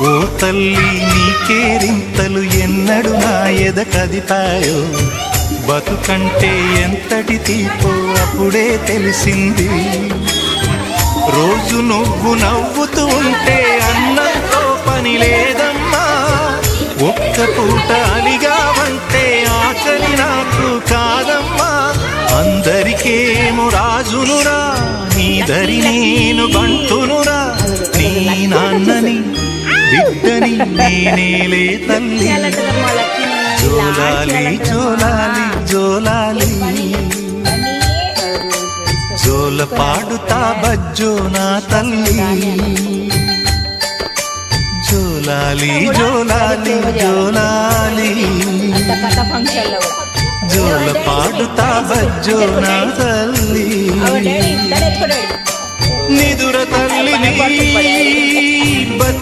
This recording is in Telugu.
ఓ తల్లి నీకేరింతలు ఎన్నడు నా ఎద కదిపాయో, బతుకంటే ఎంతటి తీపో అప్పుడే తెలిసింది. రోజు నువ్వు నవ్వుతూ ఉంటే అన్నంతో పని లేదమ్మా, ఒక్క పూట అలిగావంటే ఆకలి నాకు కాదమ్మా. అందరికేమో రాజునురా, నీ దరి నేను బంటునురా, నీ నాన్నని బిడ్డని నేనేలే తల్లి. జోలాలి జోలాలి జోలాలి, జోల పాడుతా బజ్జో నా తల్లి. జోలాలి జోలాలి జోలాలి, జోల పాడుతా బజ్జో నా తల్లి. నిదుర తల్లిని